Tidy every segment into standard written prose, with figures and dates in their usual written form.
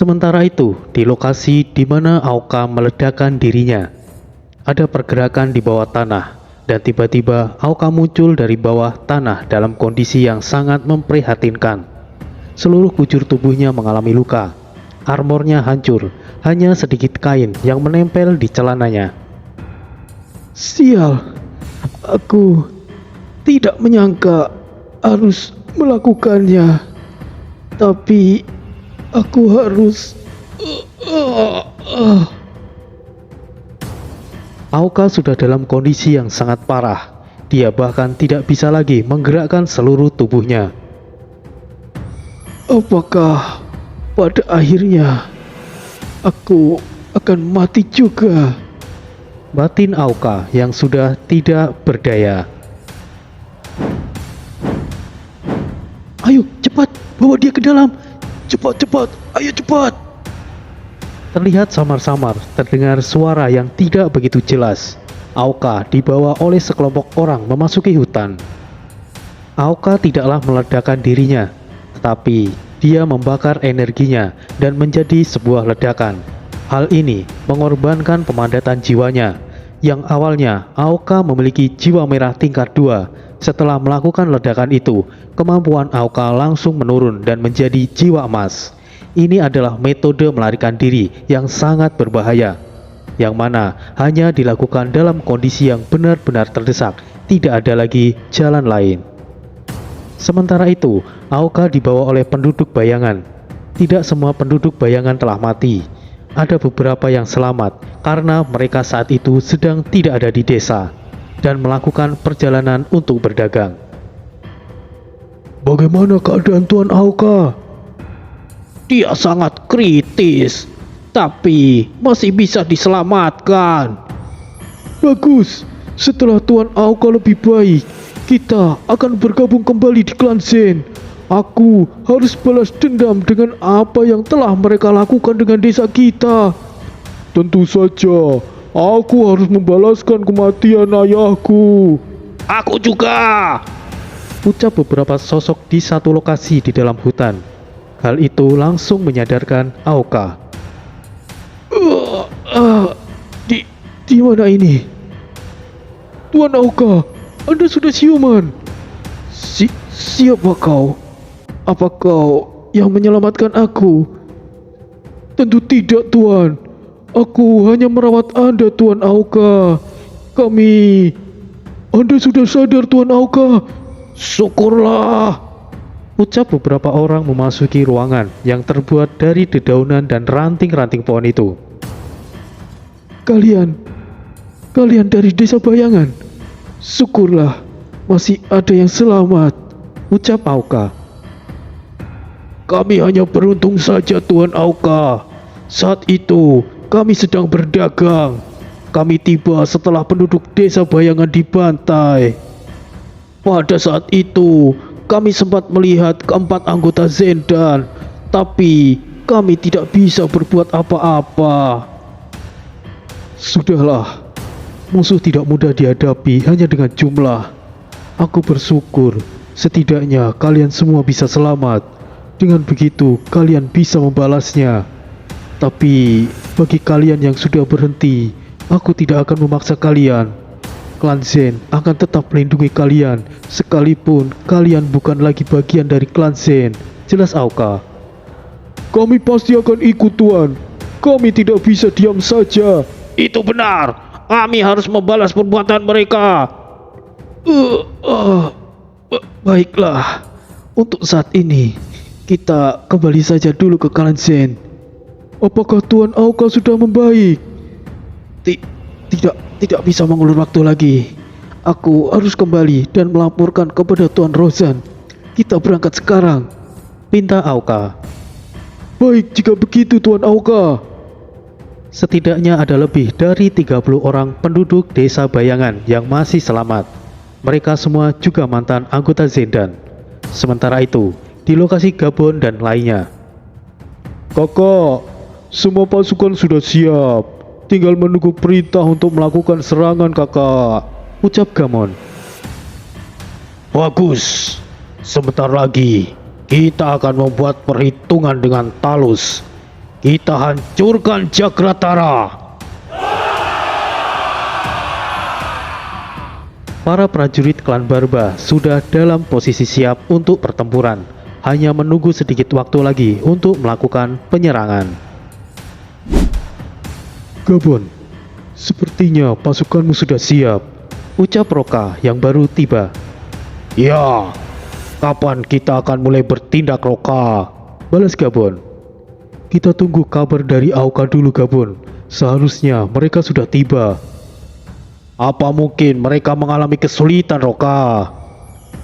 Sementara itu, di lokasi di mana Aoka meledakkan dirinya, ada pergerakan di bawah tanah, dan tiba-tiba Aoka muncul dari bawah tanah dalam kondisi yang sangat memprihatinkan. Seluruh kujur tubuhnya mengalami luka, armornya hancur, hanya sedikit kain yang menempel di celananya. Sial, aku tidak menyangka harus melakukannya, tapi aku harus. Aoka sudah dalam kondisi yang sangat parah. Dia bahkan tidak bisa lagi menggerakkan seluruh tubuhnya. Apakah pada akhirnya aku akan mati juga? Batin Aoka yang sudah tidak berdaya. Ayo cepat, bawa dia ke dalam. Cepat, cepat, ayo cepat. Terlihat samar-samar terdengar suara yang tidak begitu jelas. Aoka dibawa oleh sekelompok orang memasuki hutan. Aoka tidaklah meledakkan dirinya, tetapi dia membakar energinya dan menjadi sebuah ledakan. Hal ini mengorbankan pemadatan jiwanya. Yang awalnya Aoka memiliki jiwa merah tingkat 2. Setelah melakukan ledakan itu, kemampuan Aoka langsung menurun dan menjadi jiwa emas. Ini adalah metode melarikan diri yang sangat berbahaya, yang mana hanya dilakukan dalam kondisi yang benar-benar terdesak, tidak ada lagi jalan lain. Sementara itu, Aoka dibawa oleh penduduk bayangan. Tidak semua penduduk bayangan telah mati. Ada beberapa yang selamat karena mereka saat itu sedang tidak ada di desa dan melakukan perjalanan untuk berdagang. Bagaimana keadaan Tuan Aoka? Dia sangat kritis, tapi masih bisa diselamatkan. Bagus, setelah Tuan Aoka lebih baik, kita akan bergabung kembali di klan Zen. Aku harus balas dendam dengan apa yang telah mereka lakukan dengan desa kita. Tentu saja, aku harus membalaskan kematian ayahku. Aku juga. Ucap beberapa sosok di satu lokasi di dalam hutan. Hal itu langsung menyadarkan Aoka. Di mana ini? Tuan Aoka, Anda sudah siuman. Siapa kau? Apa kau yang menyelamatkan aku? Tentu tidak, Tuan. Aku hanya merawat Anda, Tuan Aoka. Anda sudah sadar, Tuan Aoka. Syukurlah. Ucap beberapa orang memasuki ruangan yang terbuat dari dedaunan dan ranting-ranting pohon itu. Kalian dari desa bayangan. Syukurlah, masih ada yang selamat. Ucap Aoka. Kami hanya beruntung saja, Tuan Aoka. Saat itu, kami sedang berdagang. Kami tiba setelah penduduk desa bayangan dibantai. Pada saat itu, kami sempat melihat keempat anggota Zendan, tapi kami tidak bisa berbuat apa-apa. Sudahlah, musuh tidak mudah dihadapi hanya dengan jumlah. Aku bersyukur, setidaknya kalian semua bisa selamat. Dengan begitu, kalian bisa membalasnya. Tapi, bagi kalian yang sudah berhenti, aku tidak akan memaksa kalian. Klan Zen akan tetap melindungi kalian, sekalipun kalian bukan lagi bagian dari klan Zen. Jelas Aoka. Kami pasti akan ikut, Tuan. Kami tidak bisa diam saja. Itu benar. Kami harus membalas perbuatan mereka. Baiklah. Untuk saat ini, kita kembali saja dulu ke klan Zen. Apakah Tuan Aoka sudah membaik? Tidak bisa mengulur waktu lagi. Aku harus kembali dan melaporkan kepada Tuan Rozan. Kita berangkat sekarang. Pinta Aoka. Baik, jika begitu Tuan Aoka. Setidaknya ada lebih dari 30 orang penduduk desa bayangan yang masih selamat. Mereka semua juga mantan anggota Zendan. Sementara itu, di lokasi Gabon dan lainnya. Kakak, semua pasukan sudah siap. Tinggal menunggu perintah untuk melakukan serangan, kakak. Ucap Gamon. Bagus. Sebentar lagi kita akan membuat perhitungan dengan Talus. Kita hancurkan Jagratara. Para prajurit klan Barba sudah dalam posisi siap untuk pertempuran, hanya menunggu sedikit waktu lagi untuk melakukan penyerangan. Gabon, sepertinya pasukanmu sudah siap. Ucap Roka yang baru tiba. Ya, kapan kita akan mulai bertindak, Roka? Balas Gabon. Kita tunggu kabar dari Auka dulu, Gabon. Seharusnya mereka sudah tiba. Apa mungkin mereka mengalami kesulitan, Roka?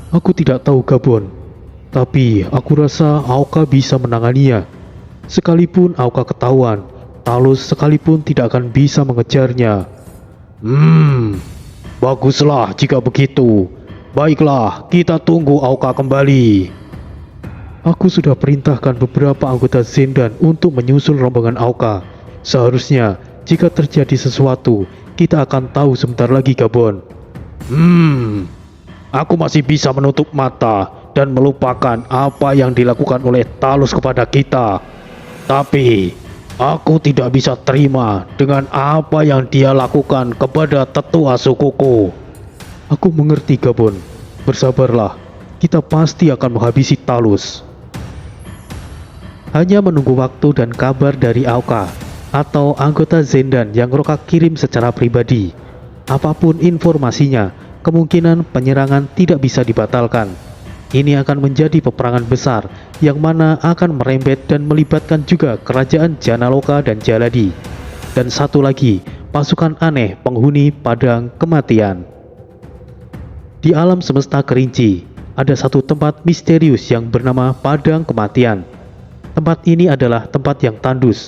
Aku tidak tahu, Gabon. Tapi aku rasa Auka bisa menanganinya. Sekalipun Auka ketahuan, Talus sekalipun tidak akan bisa mengejarnya. Baguslah jika begitu. Baiklah, kita tunggu Auka kembali. Aku sudah perintahkan beberapa anggota Zendan untuk menyusul rombongan Auka. Seharusnya, jika terjadi sesuatu, kita akan tahu sebentar lagi, Gabon. Aku masih bisa menutup mata dan melupakan apa yang dilakukan oleh Talus kepada kita. Tapi, aku tidak bisa terima dengan apa yang dia lakukan kepada tetua sukuku. Aku mengerti, Gabon. Bersabarlah, kita pasti akan menghabisi Talus. Hanya menunggu waktu dan kabar dari Auka atau anggota Zendan yang Roka kirim secara pribadi. Apapun informasinya, kemungkinan penyerangan tidak bisa dibatalkan. Ini akan menjadi peperangan besar yang mana akan merembet dan melibatkan juga kerajaan Janaloka dan Jaladi. Dan satu lagi, pasukan aneh penghuni Padang Kematian. Di alam semesta Kerinci, ada satu tempat misterius yang bernama Padang Kematian. Tempat ini adalah tempat yang tandus,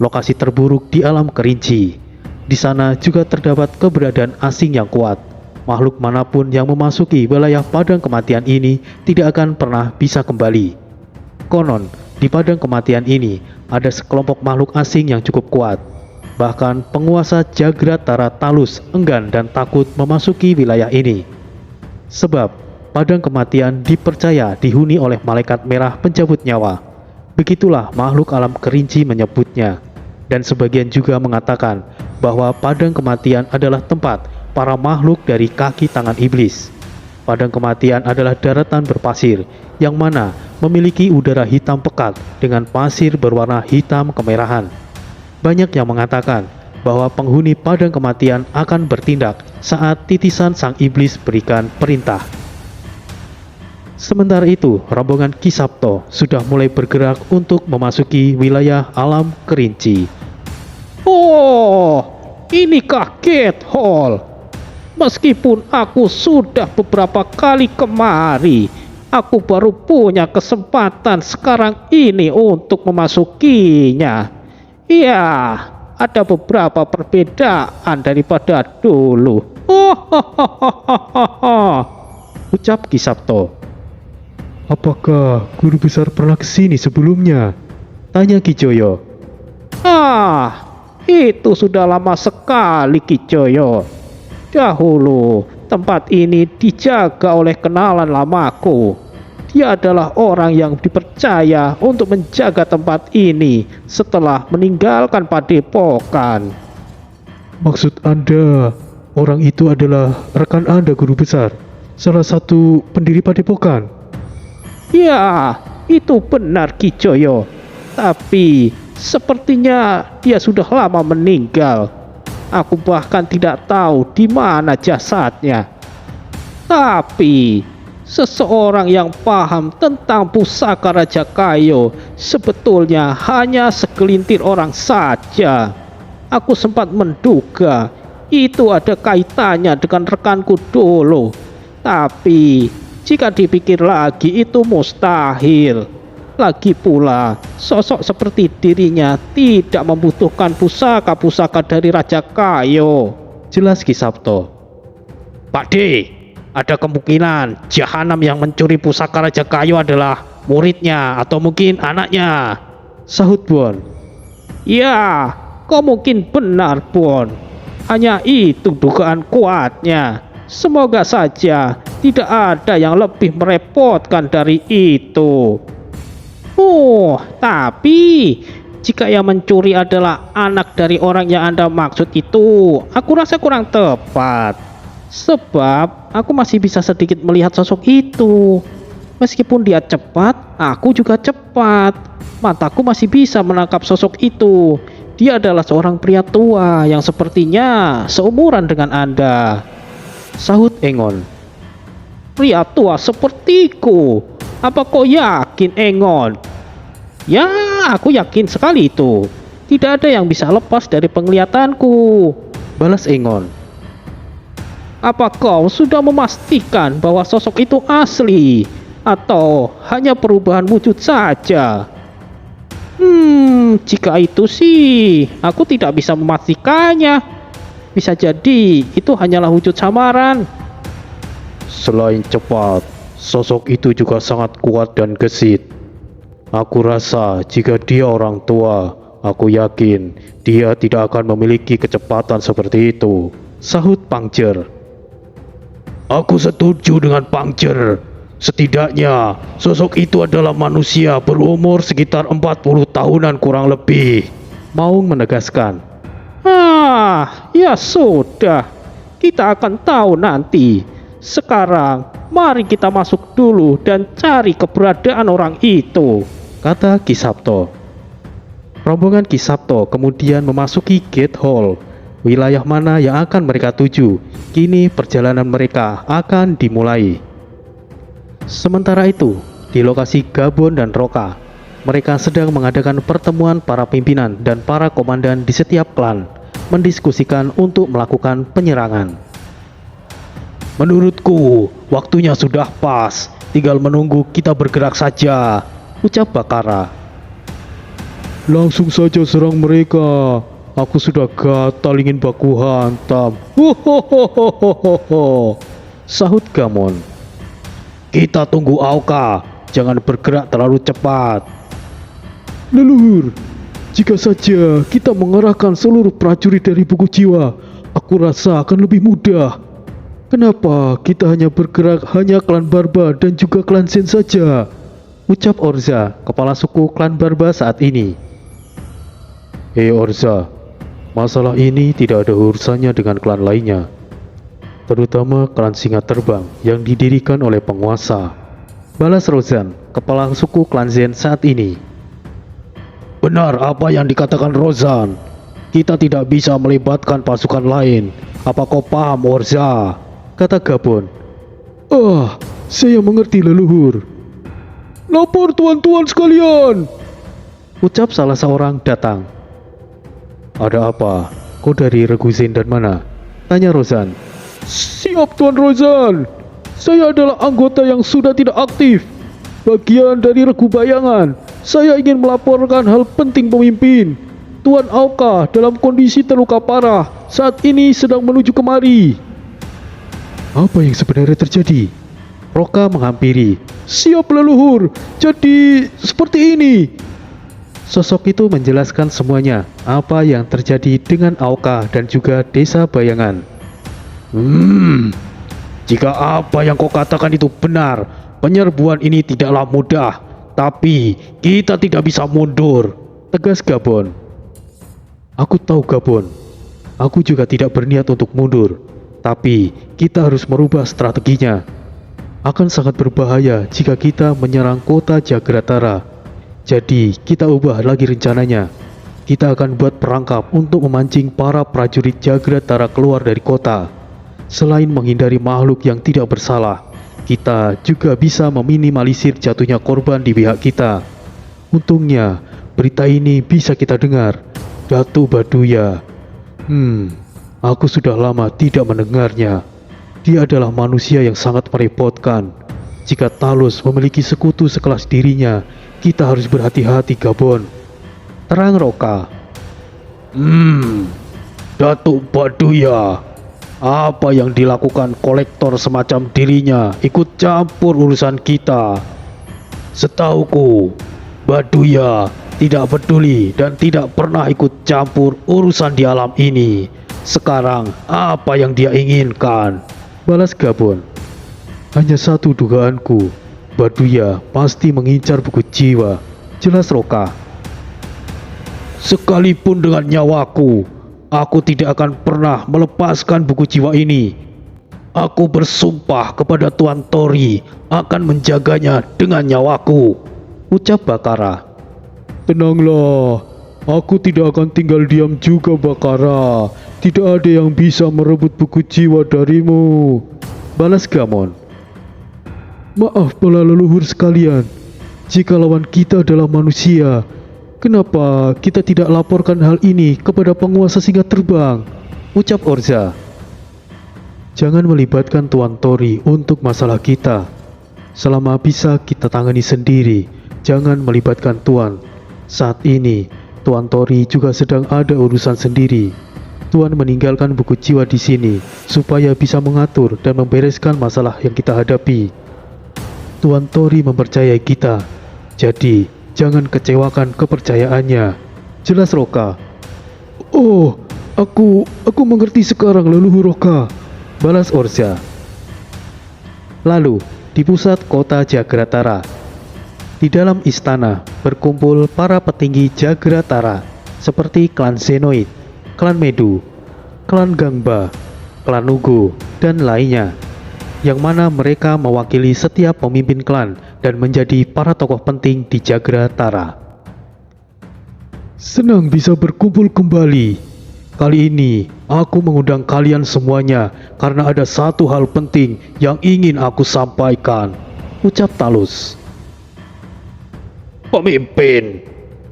lokasi terburuk di alam Kerinci. Di sana juga terdapat keberadaan asing yang kuat. Makhluk manapun yang memasuki wilayah Padang Kematian ini tidak akan pernah bisa kembali. Konon, di Padang Kematian ini ada sekelompok makhluk asing yang cukup kuat. Bahkan penguasa Jagratara Talus enggan dan takut memasuki wilayah ini. Sebab Padang Kematian dipercaya dihuni oleh malaikat merah pencabut nyawa. Begitulah makhluk alam Kerinci menyebutnya. Dan sebagian juga mengatakan bahwa Padang Kematian adalah tempat para makhluk dari kaki tangan iblis. Padang Kematian adalah daratan berpasir yang mana memiliki udara hitam pekat dengan pasir berwarna hitam kemerahan. Banyak yang mengatakan bahwa penghuni Padang Kematian akan bertindak saat titisan sang iblis berikan perintah. Sementara itu, rombongan Ki Sabto sudah mulai bergerak untuk memasuki wilayah alam Kerinci. Oh, ini kaget, Hall. Meskipun aku sudah beberapa kali kemari, aku baru punya kesempatan sekarang ini untuk memasukinya. Ya, ada beberapa perbedaan daripada dulu. Ucap Ki Sabto. Apakah guru besar pernah kesini sebelumnya? Tanya Ki Joyo. Itu sudah lama sekali, Ki Joyo. Dahulu tempat ini dijaga oleh kenalan lamaku. Dia adalah orang yang dipercaya untuk menjaga tempat ini setelah meninggalkan padepokan. Maksud Anda, orang itu adalah rekan Anda, guru besar? Salah satu pendiri padepokan? Ya, itu benar, Ki Joyo. Tapi sepertinya dia sudah lama meninggal. Aku bahkan tidak tahu di mana jasadnya. Tapi seseorang yang paham tentang pusaka Raja Kayo sebetulnya hanya segelintir orang saja. Aku sempat menduga itu ada kaitannya dengan rekanku dulu. Tapi jika dipikir lagi itu mustahil. Lagi pula, sosok seperti dirinya tidak membutuhkan pusaka-pusaka dari Raja Kayo. Jelas Ki Sabto. Pak D, ada kemungkinan Jahanam yang mencuri pusaka Raja Kayo adalah muridnya atau mungkin anaknya. Sahut Bon. Ya, kau mungkin benar, Bon. Hanya itu dugaan kuatnya. Semoga saja tidak ada yang lebih merepotkan dari itu. Tapi Jika yang mencuri adalah anak dari orang yang Anda maksud itu, aku rasa kurang tepat. Sebab aku masih bisa sedikit melihat sosok itu. Meskipun dia cepat, aku juga cepat. Mataku masih bisa menangkap sosok itu. Dia adalah seorang pria tua yang sepertinya seumuran dengan Anda. Sahut Engon. Pria tua sepertiku. Apa kau yakin, Engon? Ya, aku yakin sekali itu. Tidak ada yang bisa lepas dari penglihatanku. Balas Engon. Apa kau sudah memastikan bahwa sosok itu asli? Atau hanya perubahan wujud saja? Jika itu sih, aku tidak bisa memastikannya. Bisa jadi itu hanyalah wujud samaran. Selain cepat, sosok itu juga sangat kuat dan gesit. Aku rasa jika dia orang tua, aku yakin dia tidak akan memiliki kecepatan seperti itu. Sahut Pangcer. Aku setuju dengan Pangcer. Setidaknya sosok itu adalah manusia berumur sekitar 40 tahunan kurang lebih. Maung menegaskan. Ya sudah. Kita akan tahu nanti. Sekarang, mari kita masuk dulu dan cari keberadaan orang itu, kata Ki Sabto. Rombongan Ki Sabto kemudian memasuki gate hall. Wilayah mana yang akan mereka tuju? Kini perjalanan mereka akan dimulai. Sementara itu, di lokasi Gabon dan Roka, mereka sedang mengadakan pertemuan para pimpinan dan para komandan di setiap klan, mendiskusikan untuk melakukan penyerangan. Menurutku, waktunya sudah pas. Tinggal menunggu kita bergerak saja, ucap Bakara. Langsung saja serang mereka. Aku sudah gatal ingin baku hantam. Sahut Gamon. Kita tunggu Auka, jangan bergerak terlalu cepat. Leluhur, jika saja kita mengerahkan seluruh prajurit dari buku jiwa, aku rasa akan lebih mudah. Kenapa kita hanya bergerak hanya klan Barba dan juga klan Zen saja? Ucap Orza, kepala suku klan Barba saat ini. Orza, masalah ini tidak ada urusannya dengan klan lainnya, terutama klan Singa Terbang yang didirikan oleh penguasa. Balas Rozan, kepala suku klan Zen saat ini. Benar apa yang dikatakan Rozan. Kita tidak bisa melibatkan pasukan lain. Apa kau paham, Orza? Kata Gabon. Saya mengerti leluhur. Lapor tuan-tuan sekalian, ucap salah seorang datang. Ada apa? Kau dari Regu Zen dan mana? Tanya Rozan. Siap Tuan Rozan. Saya adalah anggota yang sudah tidak aktif, bagian dari Regu Bayangan. Saya ingin melaporkan hal penting pemimpin. Tuan Auka dalam kondisi terluka parah, saat ini sedang menuju kemari. Apa yang sebenarnya terjadi? Roka menghampiri. Siap leluhur, jadi seperti ini. Sosok itu menjelaskan semuanya, apa yang terjadi dengan Auka dan juga desa Bayangan. Jika apa yang kau katakan itu benar, penyerbuan ini tidaklah mudah. Tapi kita tidak bisa mundur, tegas Gabon. Aku tahu Gabon. Aku juga tidak berniat untuk mundur. Tapi kita harus merubah strateginya. Akan sangat berbahaya jika kita menyerang kota Jagratara. Jadi kita ubah lagi rencananya. Kita akan buat perangkap untuk memancing para prajurit Jagratara keluar dari kota. Selain menghindari makhluk yang tidak bersalah, kita juga bisa meminimalisir jatuhnya korban di pihak kita. Untungnya, berita ini bisa kita dengar. Datu Baduya. Aku sudah lama tidak mendengarnya. Dia adalah manusia yang sangat merepotkan. Jika Talos memiliki sekutu sekelas dirinya, kita harus berhati-hati, Gabon. Terang Roka. Datuk Baduya. Apa yang dilakukan kolektor semacam dirinya ikut campur urusan kita. Setauku, Baduya tidak peduli dan tidak pernah ikut campur urusan di alam ini. Sekarang, apa yang dia inginkan? Balas Gabon. Hanya satu dugaanku, Baduya pasti mengincar buku jiwa. Jelas Roka. Sekalipun dengan nyawaku, aku tidak akan pernah melepaskan buku jiwa ini. Aku bersumpah kepada Tuan Tori akan menjaganya dengan nyawaku, ucap Bakara. Tenanglah, aku tidak akan tinggal diam juga Bakara. Tidak ada yang bisa merebut buku jiwa darimu, Balas Gamon. Maaf para leluhur sekalian, jika lawan kita adalah manusia, kenapa kita tidak laporkan hal ini kepada penguasa singa terbang? Ucap Orza. Jangan melibatkan Tuan Tori untuk masalah kita. Selama bisa kita tangani sendiri, jangan melibatkan Tuan. Saat ini, Tuan Tori juga sedang ada urusan sendiri. Tuan meninggalkan buku jiwa di sini supaya bisa mengatur dan membereskan masalah yang kita hadapi. Tuan Tori mempercayai kita, jadi jangan kecewakan kepercayaannya. Jelas Roka? Oh, aku mengerti sekarang leluhur Roka. Balas Orza. Lalu, di pusat kota Jagratara, di dalam istana berkumpul para petinggi Jagratara seperti klan Zenoid, klan Medu, klan Gangba, klan Nugu, dan lainnya, yang mana mereka mewakili setiap pemimpin klan dan menjadi para tokoh penting di Jagratara. Senang bisa berkumpul kembali. Kali ini aku mengundang kalian semuanya karena ada satu hal penting yang ingin aku sampaikan, ucap Talus. Pemimpin.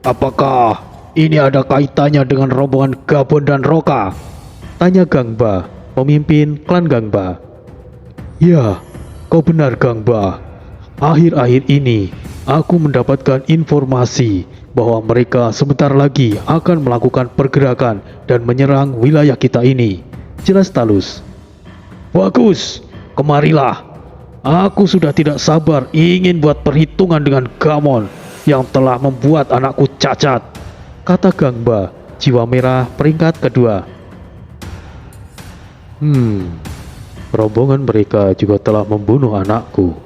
Apakah ini ada kaitannya dengan rombongan Gabon dan Roka? Tanya Gangba, pemimpin klan Gangba. Ya, kau benar Gangba. Akhir-akhir ini aku mendapatkan informasi bahwa mereka sebentar lagi akan melakukan pergerakan dan menyerang wilayah kita ini. Jelas Talus. Bagus, kemarilah. Aku sudah tidak sabar ingin buat perhitungan dengan Gamon yang telah membuat anakku cacat, kata Gangba, jiwa merah peringkat kedua. Rombongan mereka juga telah membunuh anakku.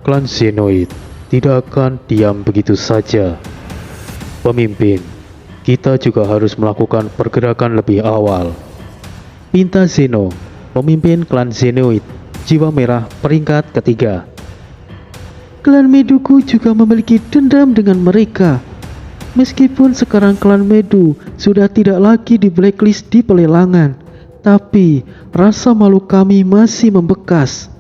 Klan Zenoid tidak akan diam begitu saja. Pemimpin, kita juga harus melakukan pergerakan lebih awal. Pinta Zeno, pemimpin klan Zenoid, jiwa merah peringkat ketiga. Klan Meduku juga memiliki dendam dengan mereka. Meskipun sekarang klan Medu sudah tidak lagi di blacklist di pelelangan, tapi rasa malu kami masih membekas.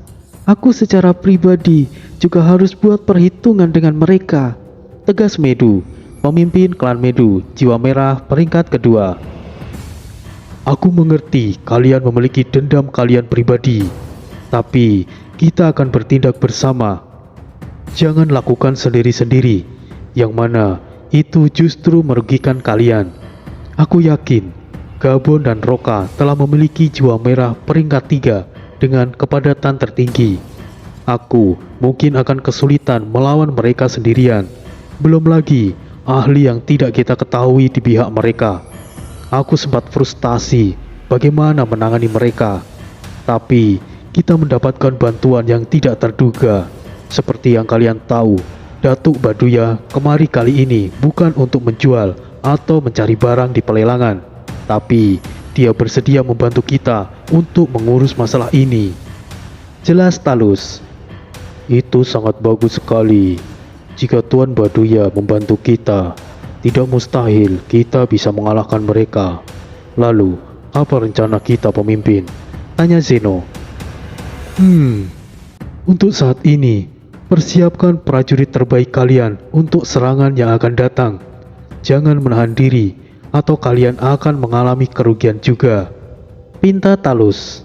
Aku secara pribadi juga harus buat perhitungan dengan mereka, tegas Medu, pemimpin klan Medu, jiwa merah peringkat kedua. Aku mengerti kalian memiliki dendam kalian pribadi, tapi kita akan bertindak bersama. Jangan lakukan sendiri-sendiri, yang mana itu justru merugikan kalian. Aku yakin Gabon dan Roka telah memiliki jiwa merah peringkat 3 dengan kepadatan tertinggi. Aku mungkin akan kesulitan melawan mereka sendirian. Belum lagi ahli yang tidak kita ketahui di pihak mereka. Aku sempat frustasi bagaimana menangani mereka, tapi kita mendapatkan bantuan yang tidak terduga. Seperti yang kalian tahu, Datuk Baduya kemari kali ini bukan untuk menjual atau mencari barang di pelelangan, tapi dia bersedia membantu kita untuk mengurus masalah ini. Jelas Talus. Itu sangat bagus sekali. Jika Tuan Baduya membantu kita, tidak mustahil kita bisa mengalahkan mereka. Lalu, apa rencana kita pemimpin? Tanya Zeno. Untuk saat ini, persiapkan prajurit terbaik kalian untuk serangan yang akan datang. Jangan menahan diri, atau kalian akan mengalami kerugian juga. Pinta Talus.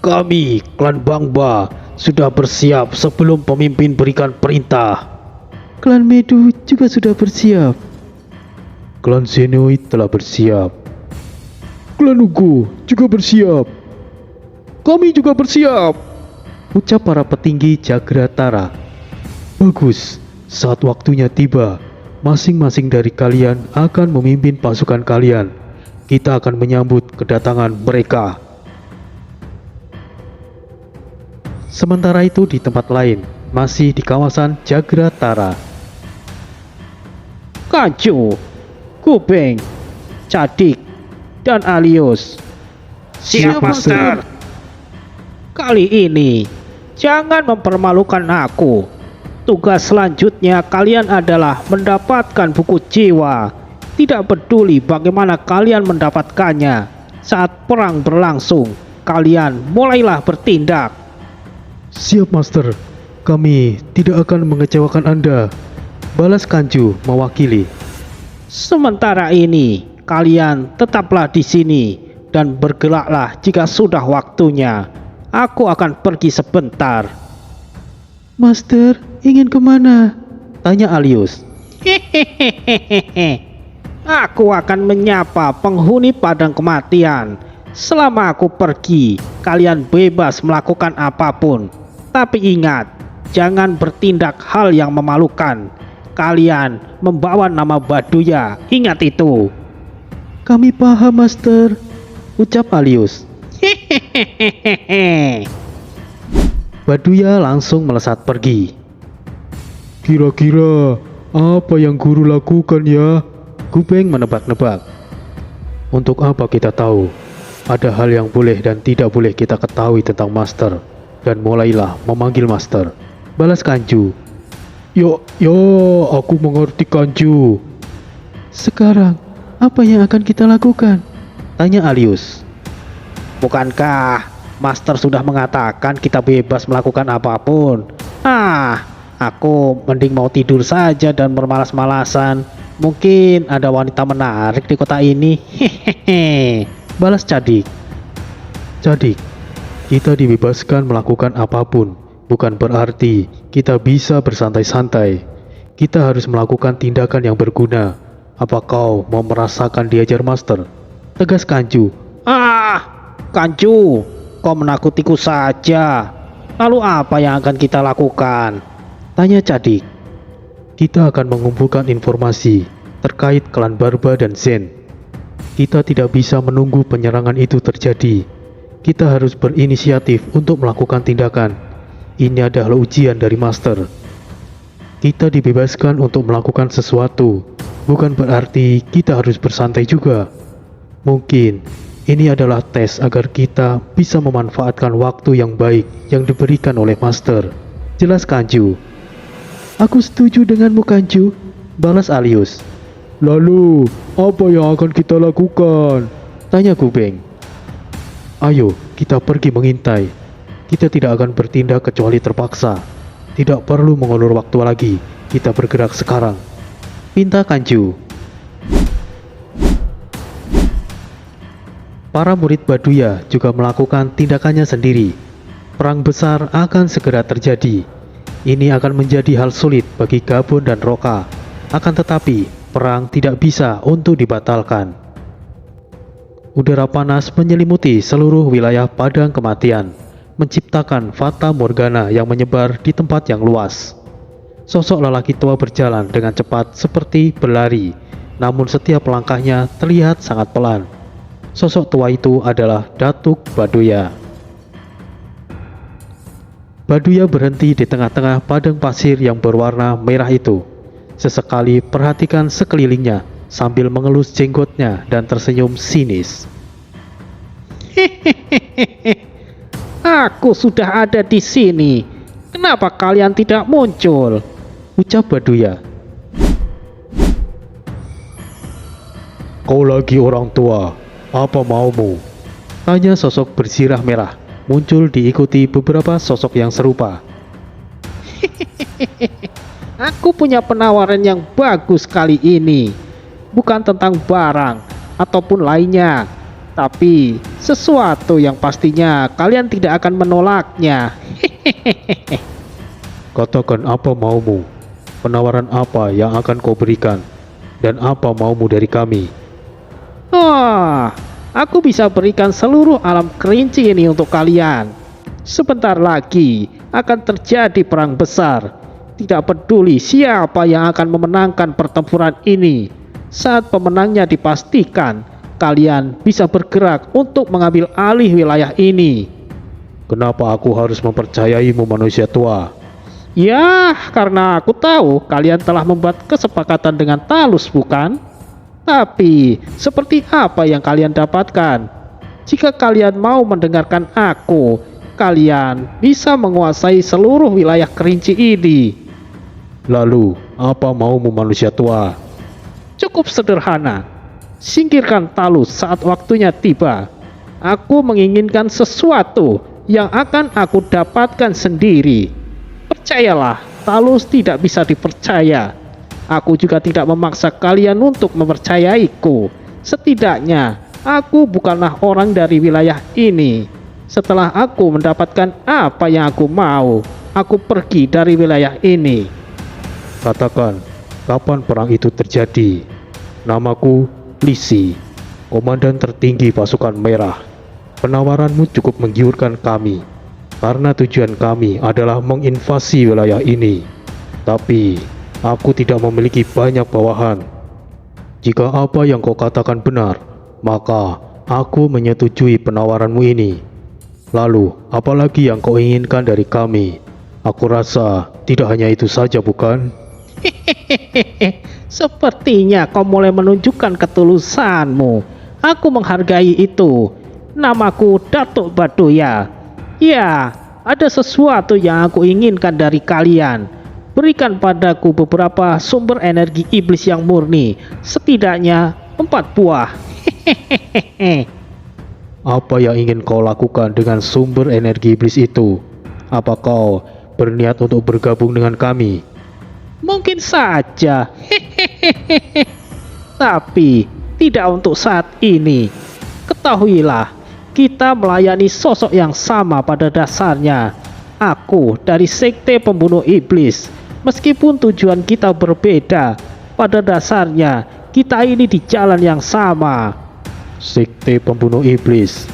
Kami, klan Bangba, sudah bersiap sebelum pemimpin berikan perintah. Klan Medu juga sudah bersiap. Klan Zenoid telah bersiap. Klan Nugu juga bersiap. Kami juga bersiap, ucap para petinggi Jagratara. Bagus, saat waktunya tiba, masing-masing dari kalian akan memimpin pasukan kalian. Kita akan menyambut kedatangan mereka. Sementara itu di tempat lain, masih di kawasan Jagratara. Kacau, Kupeng, Cadik, dan Alius. Siap, Master. Kali ini, jangan mempermalukan aku. Tugas selanjutnya kalian adalah mendapatkan buku jiwa. Tidak peduli bagaimana kalian mendapatkannya. Saat perang berlangsung, kalian mulailah bertindak. Siap, Master. Kami tidak akan mengecewakan Anda. Balas Kanju mewakili. Sementara ini, kalian tetaplah di sini dan bergeraklah jika sudah waktunya. Aku akan pergi sebentar. Master, ingin kemana? Tanya Alius. Hehehehe. Aku akan menyapa penghuni padang kematian. Selama aku pergi, kalian bebas melakukan apapun. Tapi ingat, jangan bertindak hal yang memalukan. Kalian membawa nama Baduya, ingat itu. Kami paham, Master. Ucap Alius. Hehehehe. Baduya langsung melesat pergi. Kira-kira apa yang guru lakukan ya? Kupeng menebak-nebak. Untuk apa kita tahu? Ada hal yang boleh dan tidak boleh kita ketahui tentang Master. Dan mulailah memanggil Master. Balas Kanju. Yo, aku mengerti Kanju. Sekarang, apa yang akan kita lakukan? Tanya Alius. Bukankah Master sudah mengatakan kita bebas melakukan apapun? Aku mending mau tidur saja dan bermalas-malasan. Mungkin ada wanita menarik di kota ini. Hehehe. Balas Cadik. Cadik, kita dibebaskan melakukan apapun. Bukan berarti kita bisa bersantai-santai. Kita harus melakukan tindakan yang berguna. Apa kau mau merasakan diajar Master? Tegas Kanju. Kanju, kau menakutiku saja. Lalu apa yang akan kita lakukan? Tanya Cadik. Kita akan mengumpulkan informasi terkait klan Barba dan Zen. Kita tidak bisa menunggu penyerangan itu terjadi. Kita harus berinisiatif untuk melakukan tindakan. Ini adalah ujian dari Master. Kita dibebaskan untuk melakukan sesuatu. Bukan berarti kita harus bersantai juga. Mungkin ini adalah tes agar kita bisa memanfaatkan waktu yang baik yang diberikan oleh Master. Jelas Kanju. Aku setuju denganmu Kanju. Balas Alius. Lalu, apa yang akan kita lakukan? Tanya Kupeng. Ayo, kita pergi mengintai. Kita tidak akan bertindak kecuali terpaksa. Tidak perlu mengulur waktu lagi. Kita bergerak sekarang. Pinta Kanju. Para murid Baduya juga melakukan tindakannya sendiri. Perang besar akan segera terjadi. Ini akan menjadi hal sulit bagi Gabon dan Roka. Akan tetapi, perang tidak bisa untuk dibatalkan. Udara panas menyelimuti seluruh wilayah padang kematian, menciptakan fata morgana yang menyebar di tempat yang luas. Sosok lelaki tua berjalan dengan cepat seperti berlari, namun setiap langkahnya terlihat sangat pelan. Sosok tua itu adalah Datuk Baduya. Baduya berhenti di tengah-tengah padang pasir yang berwarna merah itu. Sesekali perhatikan sekelilingnya sambil mengelus jenggotnya dan tersenyum sinis. Hehehe. Aku sudah ada di sini. Kenapa kalian tidak muncul? Ucap Baduya. Kau lagi orang tua. Apa maumu? Tanya sosok bersirah merah. Muncul diikuti beberapa sosok yang serupa. Aku punya penawaran yang bagus kali ini. Bukan tentang barang ataupun lainnya, tapi sesuatu yang pastinya kalian tidak akan menolaknya. Katakan apa maumu? Penawaran apa yang akan kau berikan? Dan apa maumu dari kami? Aku bisa berikan seluruh alam kerinci ini untuk kalian. Sebentar lagi akan terjadi perang besar. Tidak peduli siapa yang akan memenangkan pertempuran ini. Saat pemenangnya dipastikan, kalian bisa bergerak untuk mengambil alih wilayah ini. Kenapa aku harus mempercayaimu manusia tua? Ya, karena aku tahu kalian telah membuat kesepakatan dengan Talus, bukan? Tapi, seperti apa yang kalian dapatkan? Jika kalian mau mendengarkan aku, kalian bisa menguasai seluruh wilayah Kerinci ini. Lalu, apa maumu manusia tua? Cukup sederhana. Singkirkan Talus saat waktunya tiba. Aku menginginkan sesuatu yang akan aku dapatkan sendiri. Percayalah, Talus tidak bisa dipercaya. Aku juga tidak memaksa kalian untuk mempercayaiku. Setidaknya, aku bukanlah orang dari wilayah ini. Setelah aku mendapatkan apa yang aku mau, aku pergi dari wilayah ini. Katakan, kapan perang itu terjadi? Namaku Lisi, komandan tertinggi pasukan merah. Penawaranmu cukup menggiurkan kami, karena tujuan kami adalah menginvasi wilayah ini. Tapi, aku tidak memiliki banyak bawahan. Jika apa yang kau katakan benar, maka aku menyetujui penawaranmu ini. Lalu, apalagi yang kau inginkan dari kami? Aku rasa tidak hanya itu saja, bukan? Sepertinya kau mulai menunjukkan ketulusanmu. Aku menghargai itu. Namaku Datuk Baduya. Ya, ada sesuatu yang aku inginkan dari kalian. Berikan padaku beberapa sumber energi iblis yang murni. Setidaknya 4 buah. Apa yang ingin kau lakukan dengan sumber energi iblis itu? Apa kau berniat untuk bergabung dengan kami? Mungkin saja. Tapi tidak untuk saat ini. Ketahuilah, kita melayani sosok yang sama pada dasarnya. Aku dari Sekte Pembunuh Iblis. Meskipun tujuan kita berbeda, pada dasarnya kita ini di jalan yang sama. Sekte Pembunuh Iblis.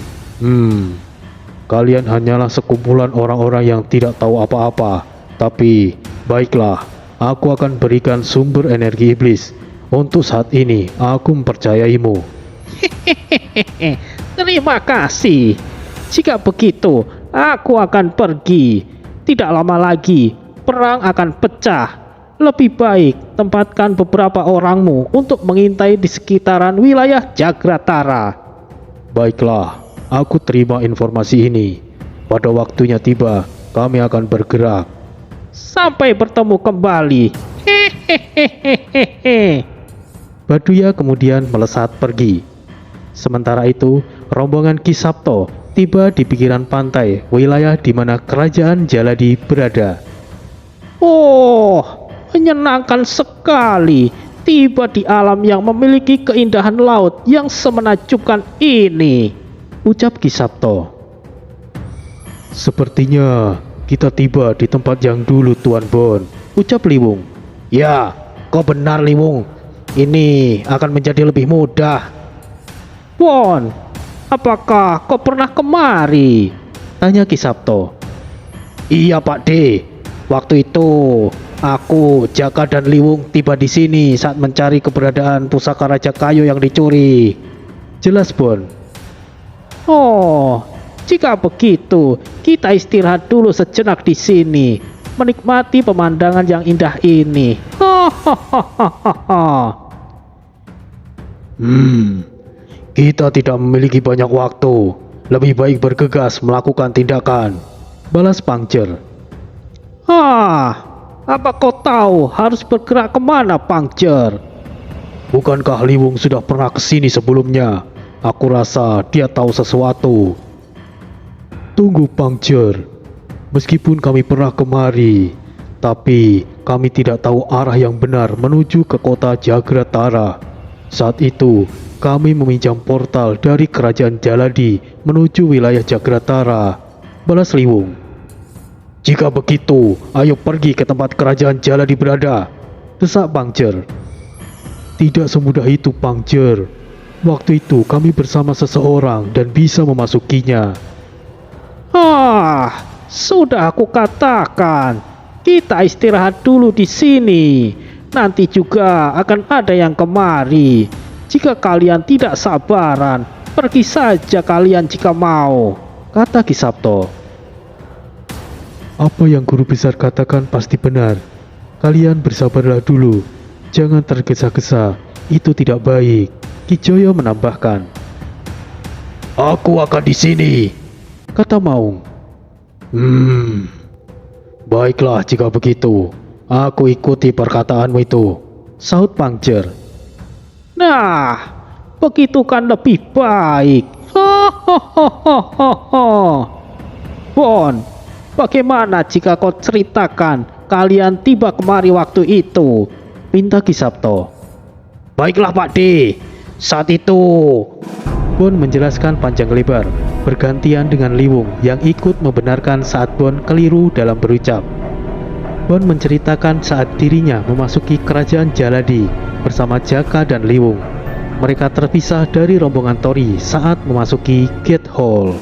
Kalian hanyalah sekumpulan orang-orang yang tidak tahu apa-apa. Tapi, baiklah, aku akan berikan sumber energi iblis. Untuk saat ini, aku mempercayaimu. Terima kasih. Jika begitu, aku akan pergi. Tidak lama lagi, perang akan pecah. Lebih baik tempatkan beberapa orangmu untuk mengintai di sekitaran wilayah Jagratara. Baiklah, aku terima informasi ini. Pada waktunya tiba, kami akan bergerak. Sampai bertemu kembali. Baduya kemudian melesat pergi. Sementara itu, rombongan Ki Sabto tiba di pinggiran pantai, wilayah di mana kerajaan Jaladi berada. Oh, menyenangkan sekali tiba di alam yang memiliki keindahan laut yang semenakjubkan ini, ucap Ki Sabto. Sepertinya kita tiba di tempat yang dulu, Tuan Bon, ucap Liwung. Ya, kau benar Liwung. Ini akan menjadi lebih mudah. Bon, apakah kau pernah kemari? Tanya Ki Sabto. Iya Pak D. Waktu itu aku, Jaka dan Liwung tiba di sini saat mencari keberadaan pusaka Raja Kayu yang dicuri. Jelas Bon. Oh, jika begitu kita istirahat dulu sejenak di sini, menikmati pemandangan yang indah ini. Kita tidak memiliki banyak waktu. Lebih baik bergegas melakukan tindakan, balas Pangcer. Apa kau tahu harus bergerak kemana, Pangcer? Bukankah Liwung sudah pernah ke sini sebelumnya? Aku rasa dia tahu sesuatu. Tunggu Pangcer. Meskipun kami pernah kemari, tapi kami tidak tahu arah yang benar menuju ke kota Jagratara. Saat itu, kami meminjam portal dari kerajaan Jaladi menuju wilayah Jagratara, balas Liwung. Jika begitu, ayo pergi ke tempat kerajaan Jaladi berada, desak Pangcer. Tidak semudah itu Pangcer. Waktu itu kami bersama seseorang dan bisa memasukinya. Sudah aku katakan, kita istirahat dulu di sini. Nanti juga akan ada yang kemari. Jika kalian tidak sabaran, pergi saja kalian jika mau, kata Ki Sabto. Apa yang guru besar katakan pasti benar. Kalian bersabarlah dulu. Jangan tergesa-gesa. itu tidak baik. Kijoyo menambahkan. Aku akan di sini, Kata Maung. Baiklah jika begitu. Aku ikuti perkataanmu itu. Sahut Pangjer. Nah, begitu kan lebih baik. Bon, bagaimana jika kau ceritakan kalian tiba kemari waktu itu? Pinta Ki Sabto. Baiklah Pak D. Saat itu Bon menjelaskan panjang lebar, bergantian dengan Liwung yang ikut membenarkan saat Bon keliru dalam berucap. Bon menceritakan saat dirinya memasuki kerajaan Jaladi bersama Jaka dan Liwung. Mereka terpisah dari rombongan Tori saat memasuki Gate Hall.